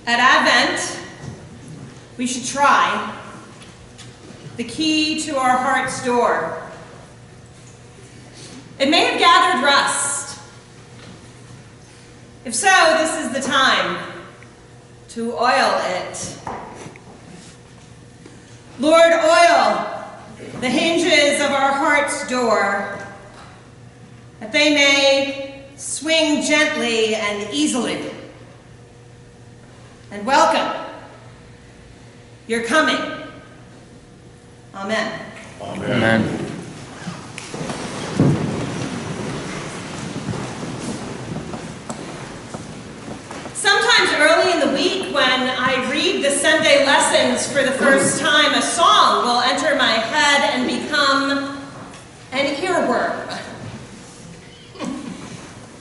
At Advent, we should try the key to our heart's door. It may have gathered rust. If so, this is the time to oil it. Lord, oil the hinges of our heart's door, that they may swing gently and easily. And welcome your coming. Amen. Amen. Amen. Sometimes early in the week when I read the Sunday lessons for the first time, a song will enter my head and become an earworm.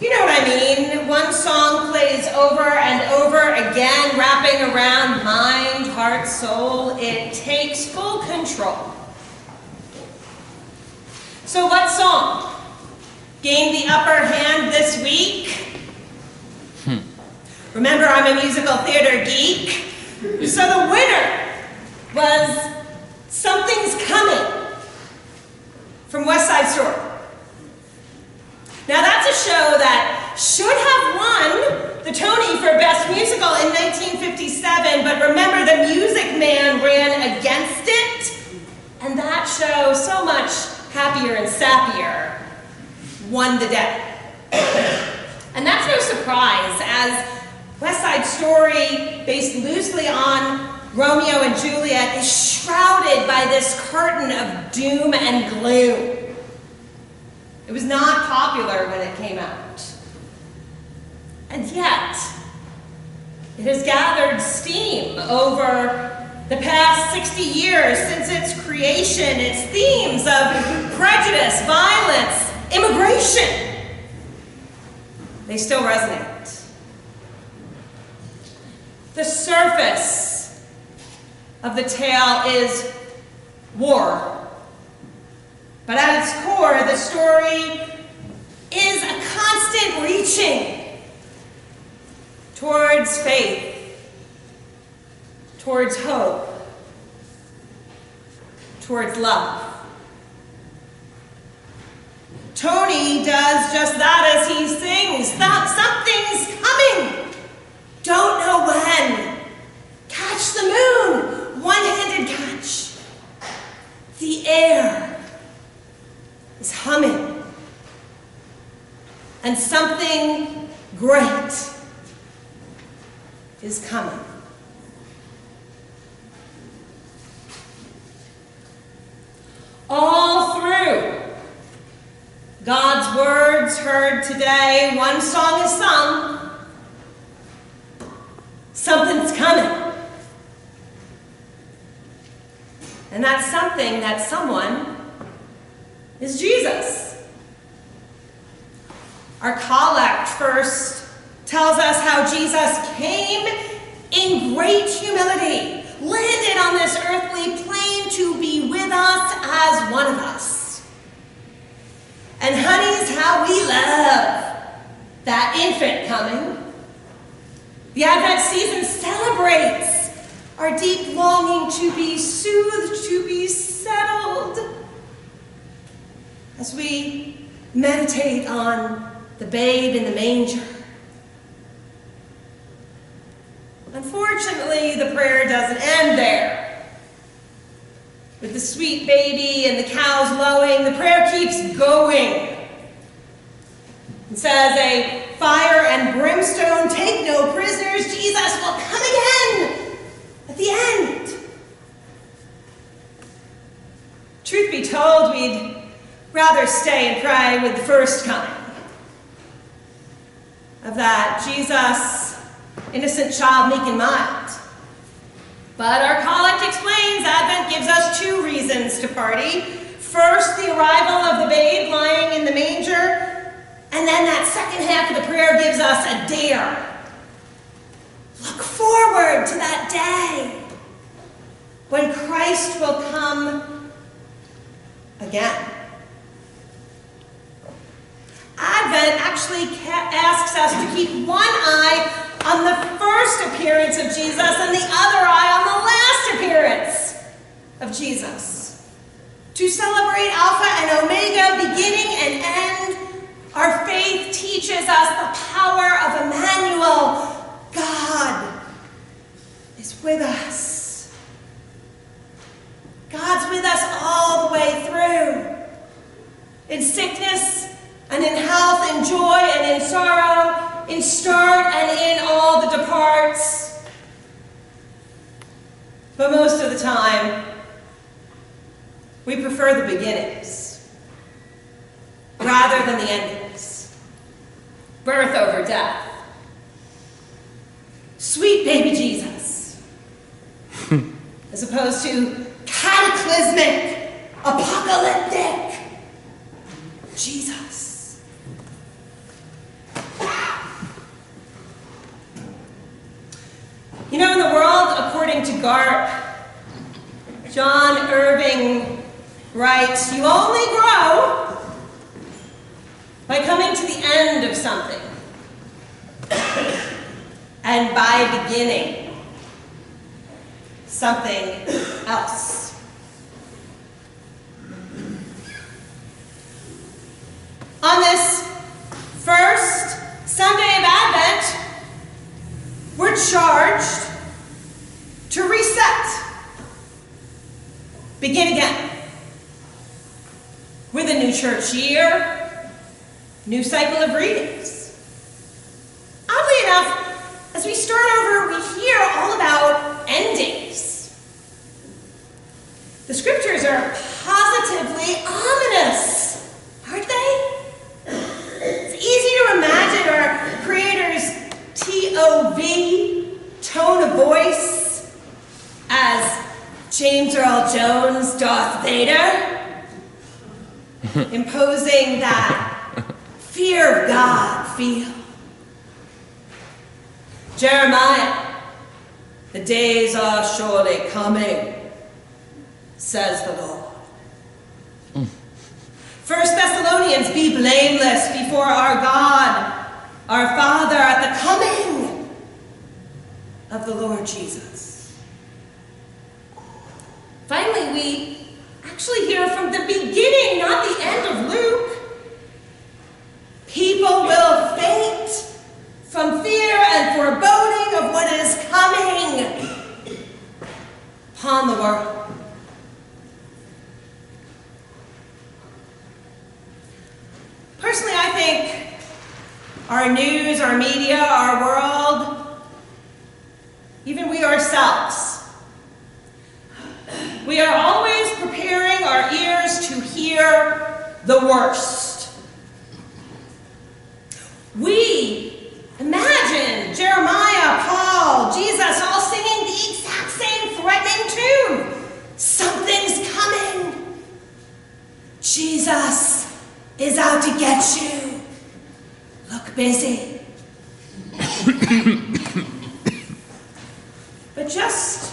You know what I mean? One song plays over and over again, wrapping around mind, heart, soul. It takes full control. So what song gained the upper hand this week? Remember, I'm a musical theater geek. So the winner was Something's Coming from West Side Story. Now that's a show that should have won the Tony for Best Musical in 1957, but remember the Music Man ran against it, and that show, so much happier and sappier, won the day. And that's no surprise, as West Side Story, based loosely on Romeo and Juliet, is shrouded by this curtain of doom and gloom. It was not popular when it came out. And yet, it has gathered steam over the past 60 years since its creation. Its themes of prejudice, violence, immigration, they still resonate. The surface of the tale is war. But at its core, the story is a constant reaching towards faith, towards hope, towards love. Tony does just that as he sings. Something's coming. Don't know when. Catch the moon. One-handed catch. The air is humming. And something great is coming. All through God's words heard today, one song is sung. Something's coming. And that something, that someone, is Jesus. Our collect first tells us how Jesus came in great humility, landed on this earthly plane to be with us as one of us. And honey's how we love that infant coming. The Advent season celebrates our deep longing to be soothed, to be settled, as we meditate on the babe in the manger. Unfortunately, the prayer doesn't end there. With the sweet baby and the cows lowing, the prayer keeps going. It says, a fire and brimstone, take no prisoners, Jesus will come again at the end. Truth be told, we'd rather stay and pray with the first coming of that Jesus, innocent child, meek and mild. But our collect explains Advent gives us two reasons to party. First, the arrival of the babe lying in the manger, and then that second half of the prayer gives us a dare. Look forward to that day when Christ will come again. Advent actually asks us to keep one eye on the first first appearance of Jesus and the other eye on the last appearance of Jesus. To celebrate Alpha and Omega, beginning and end, our faith teaches us the power of Emmanuel. God is with us. God's with us all the way through. In sickness and in health, in joy and in sorrow, in start and in all the departs. But most of the time, we prefer the beginnings rather than the endings. Birth over death. Sweet baby Jesus. As opposed to cataclysmic, apocalyptic Jesus. You know, in the world, according to Garp, John Irving writes, you only grow by coming to the end of something and by beginning something else. On this first Sunday of Advent, we're charged to reset, begin again, with a new church year, new cycle of readings. Oddly enough, as we start over, we hear all about endings. The scriptures are positively ominous, aren't they? It's easy to imagine our Creator's T-O-V, tone of voice, as James Earl Jones, Darth Vader, imposing that fear of God feel. Jeremiah, the days are surely coming, says the Lord. 1 Thessalonians, be blameless before our God, our Father, at the coming of the Lord Jesus. Finally, we actually hear from the beginning, not the end of Luke. People will faint from fear and foreboding of what is coming upon the world. Personally, I think our news, our media, our world, even we ourselves, we are always preparing our ears to hear the worst. We imagine Jeremiah, Paul, Jesus all singing the exact same threatening tune. Something's coming. Jesus is out to get you. Look busy. But just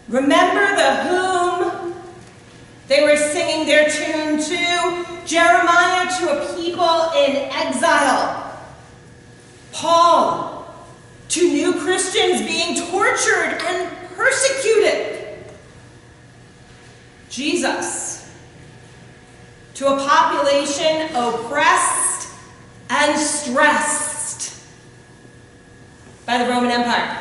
remember the whom they were singing their tune to. Jeremiah to a people in exile. Paul to new Christians being tortured and persecuted. Jesus to a population oppressed and stressed by the Roman Empire.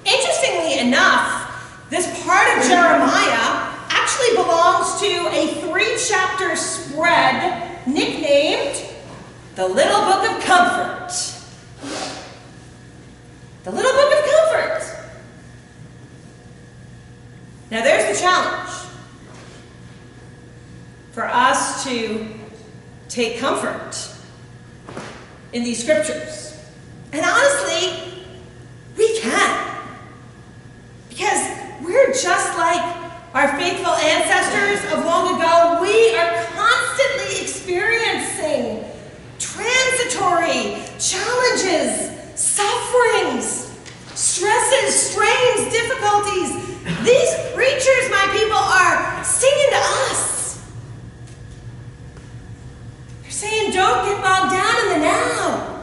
Interestingly enough, this part of Jeremiah actually belongs to a 3-chapter spread nicknamed the Little Book of Comfort. The Little Book of Comfort. Now there's the challenge for us to take comfort in these scriptures. And honestly, we can. Because we're just like our faithful ancestors of long ago. We are constantly experiencing transitory challenges, sufferings, stresses, strains, difficulties. These preachers, my people, are singing to us. They're saying, don't get bogged down in the now.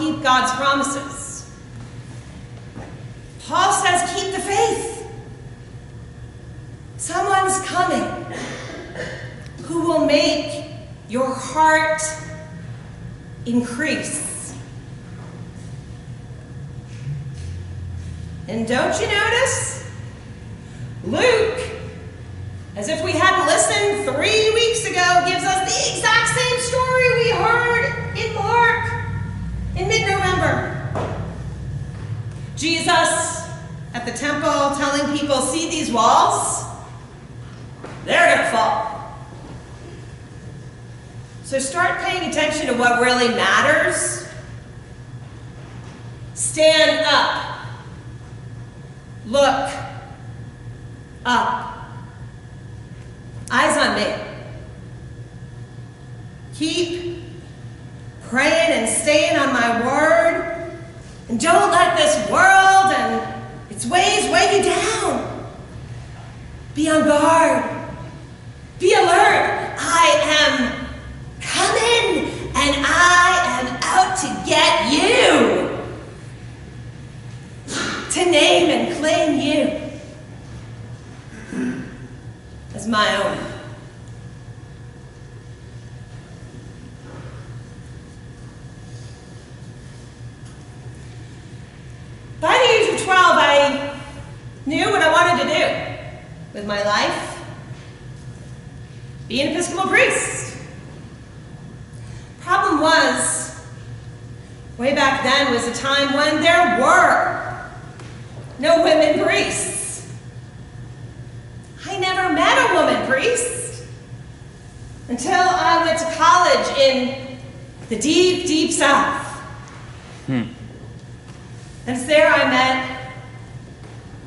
keep God's promises. Paul says, keep the faith. Someone's coming who will make your heart increase. And don't you notice? Luke, as if we hadn't listened 3 weeks ago, gives us the exact same story we heard in Mark in mid-November. Jesus at the temple telling people, see these walls? They're going to fall. So start paying attention to what really matters. Stand up. Look up. Eyes on me. Keep praying and staying on my word. And don't let this world and its ways weigh you down. Be on guard. Be alert. I am coming and I am out to get you. To name and claim you as my own. By the age of 12, I knew what I wanted to do with my life. Be an Episcopal priest. Problem was, way back then was a time when there were no women priests. I never met a woman priest until I went to college in the deep, deep South. And it's there I met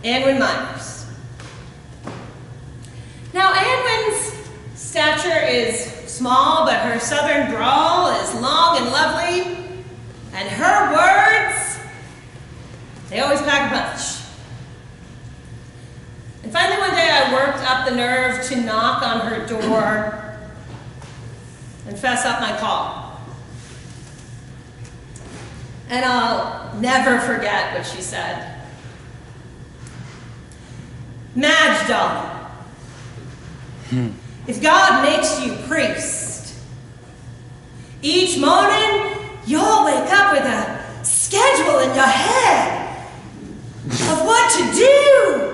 Anwin Myers. Now, Anwin's stature is small, but her southern drawl is long and lovely, and her words, they always pack a punch. And finally one day I worked up the nerve to knock on her door and fess up my call. And I'll never forget what she said. Madge, darling, if God makes you priest, each morning you'll wake up with a schedule in your head of what to do,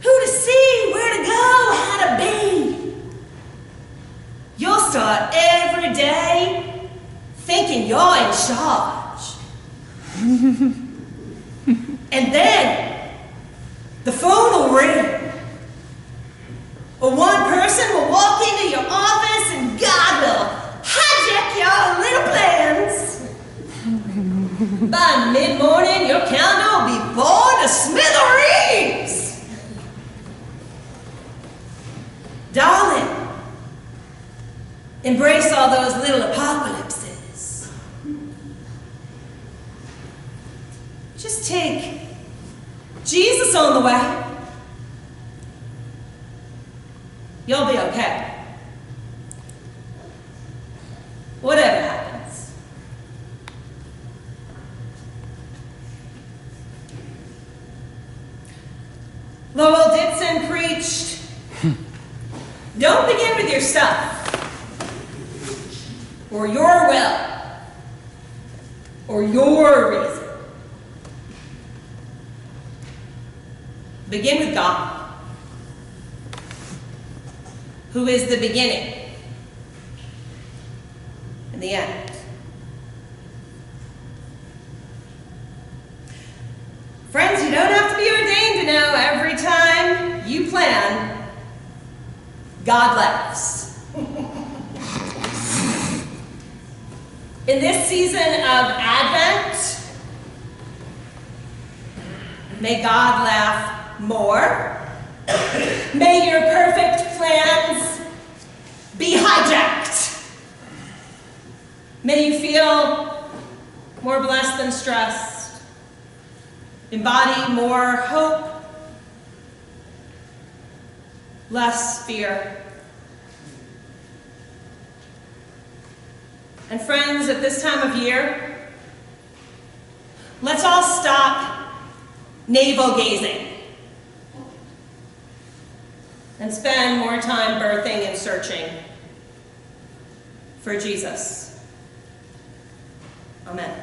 who to see, where to go, how to be. You'll start every day thinking you're in charge. And then the phone will ring. Or one person will walk into your office and God will hijack your little plans. By mid-morning, your calendar will be blown to smithereens. Darling, embrace all those little apocalypses. Just take Jesus on the way. You'll be okay. Whatever happens. Lowell Ditson preached, don't begin with yourself, or your will, or your reason. Begin with God, who is the beginning and the end. Friends, you don't have to be ordained to know every time you plan, God laughs. In this season of Advent, may God laugh more. May your perfect plans be hijacked. May you feel more blessed than stressed. Embody more hope, less fear. And friends, at this time of year, Let's all stop navel-gazing and spend more time birthing and searching for Jesus. Amen.